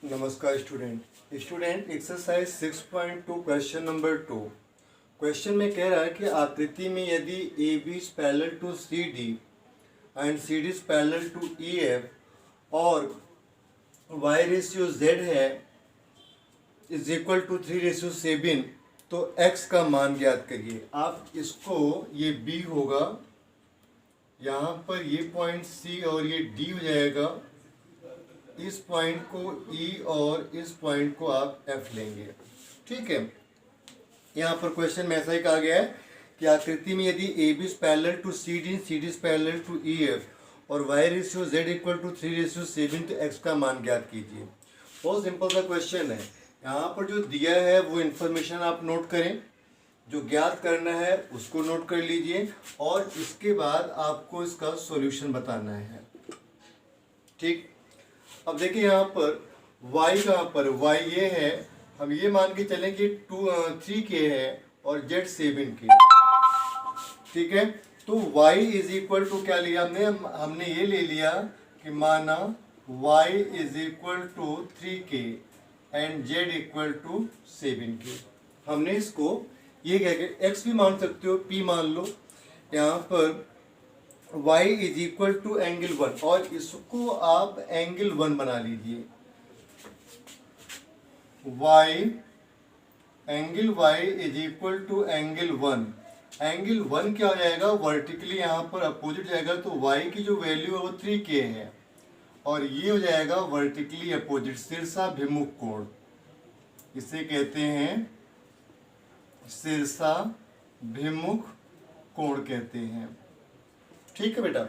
नमस्कार student exercise 6.2 question number 2। Question में कह रहा है कि आकृति में यदि A B is parallel to C D and C D is parallel to E F और वाई रेशियो जेड है इज इक्वल टू 3:7, तो एक्स का मान ज्ञात करिए। आप इसको, ये बी होगा, यहाँ पर ये पॉइंट सी और ये डी हो जाएगा, इस पॉइंट को ई और इस पॉइंट को आप एफ लेंगे। ठीक है, यहाँ पर क्वेश्चन में ऐसा ही कहा गया है कि आकृति में यदि A B is parallel to C D is parallel to E F और Y ratio Z equal to 3:7, तो एक्स का मान ज्ञात कीजिए। बहुत सिंपल सा क्वेश्चन है। यहाँ पर जो दिया है वो इन्फॉर्मेशन आप नोट करें, जो ज्ञात करना है उसको नोट कर लीजिए और इसके बाद आपको इसका सॉल्यूशन बताना है। ठीक, अब देखिए यहाँ पर y कहाँ पर, y ये है, हम ये मान के चलें कि 3k है और z 7k। ठीक है, तो y इज इक्वल टू क्या लिया हमने ये ले लिया कि माना y is equal to 3k and z equal to 7k। हमने इसको ये कह के x भी मान सकते हो, p मान लो। यहाँ पर y is equal to angle 1 और इसको आप एंगल 1 बना लीजिए। Angle y is equal to angle 1। Angle 1 क्या हो जाएगा, वर्टिकली यहाँ पर अपोजिट जाएगा, तो y की जो वैल्यू है वो 3k है और ये हो जाएगा वर्टिकली अपोजिट, शीर्षाभिमुख कोण। इसे कहते हैं शीर्षाभिमुख कोण कहते हैं। ठीक है बेटा,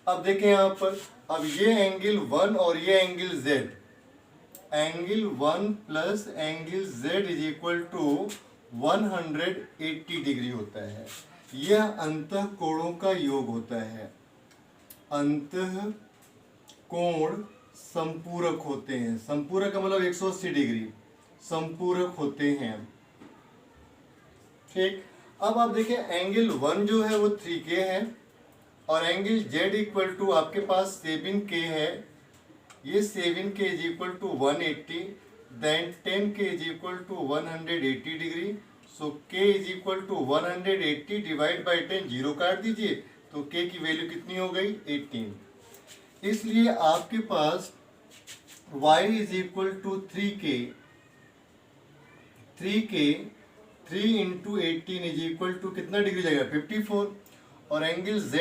अब देखें यहाँ पर, अब ये एंगल 1 और ये angle z, angle 1 plus angle z is equal to 180 degree होता है। यह अंतः कोणों का योग होता है। अंतः कोण संपूरक होते हैं। संपूरक का मतलब 180 डिग्री संपूरक होते हैं। ठीक, अब आप देखिए एंगल 1 जो है वो 3k है और एंगल z इक्वल टू आपके पास 7k है। ये 7k is equal to 180, then 10k is equal to 180 degree. So k is equal to 180 divide by 10, zero काट दीजिए, तो k की वैल्यू कितनी हो गई, 18। इसलिए आपके पास y is equal to 3k 3 into 18 is equal to कितना डिग्री जाएगा, 54। और angle z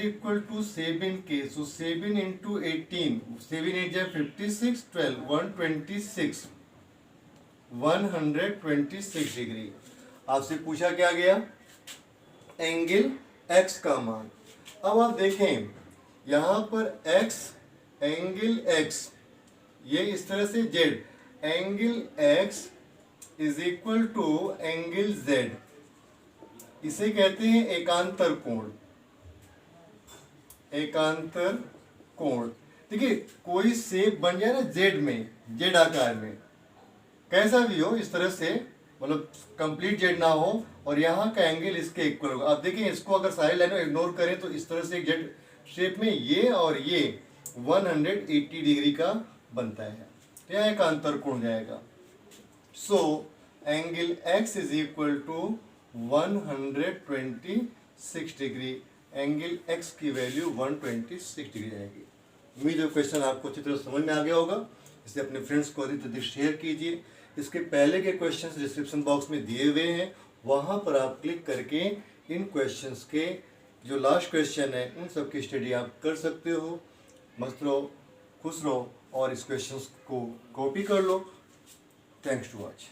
equal to 7k, so 7 into 18, 7 8 जाए 56, 12, 126 डिग्री। आपसे पूछा क्या गया, एंगल x का मान। अब आप देखें यहाँ पर x, एंगल x, ये इस तरह से z, angle x is equal to angle z, इसे कहते हैं एकांतर कोण। एकांतर कोण, देखिए कोई शेप बन जाए ना जेड में, जेड आकार में, कैसा भी हो, इस तरह से, मतलब कंप्लीट जेड ना हो और यहाँ का एंगल इसके इक्वल होगा। आप देखिए इसको अगर सारी लाइनों इग्नोर करें तो इस तरह से एक जेड शेप में ये और ये 180 डिग्री का बनता है, तो यहाँ एकांतर कोण जाएगा। So angle x is equal to 126 degree. Angle x की वैल्यू 126 डिग्री आएगी। उम्मीद है क्वेश्चन आपको अच्छी तरह समझ में आ गया होगा। इसे अपने फ्रेंड्स को अधिक से अधिक शेयर कीजिए। इसके पहले के क्वेश्चंस डिस्क्रिप्शन बॉक्स में दिए हुए हैं, वहां पर आप क्लिक करके इन क्वेश्चंस के जो लास्ट क्वेश्चन है उन सब की स्टडी आप कर सकते हो। मस्त रहो, खुश रहो और इस क्वेश्चंस को कॉपी कर लो। Thanks to watch.